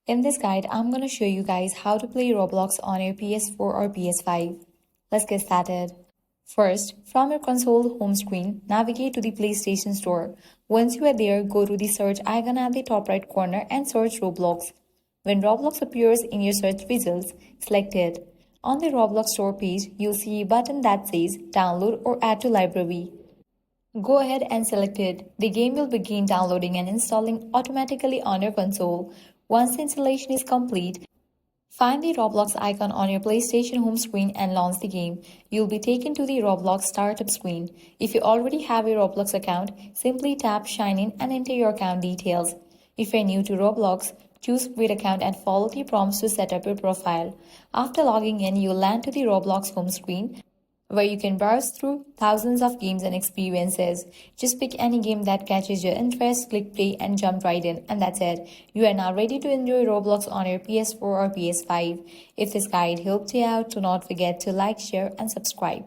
In this guide, I'm going to show you guys how to play Roblox on your PS4 or PS5. Let's get started. First, from your console home screen, navigate to the PlayStation Store. Once you are there, go to the search icon at the top right corner and search Roblox. When Roblox appears in your search results, select it. On the Roblox store page, you'll see a button that says Download or Add to Library. Go ahead and select it. The game will begin downloading and installing automatically on your console. Once the installation is complete, find the Roblox icon on your PlayStation home screen and launch the game. You'll be taken to the Roblox startup screen. If you already have a Roblox account, simply tap Sign In and enter your account details. If you're new to Roblox, choose Create Account and follow the prompts to set up your profile. After logging in, you'll land to the Roblox home screen, where you can browse through thousands of games and experiences. Just pick any game that catches your interest, click play and jump right in, and that's it. You are now ready to enjoy Roblox on your PS4 or PS5. If this guide helped you out, do not forget to like, share and subscribe.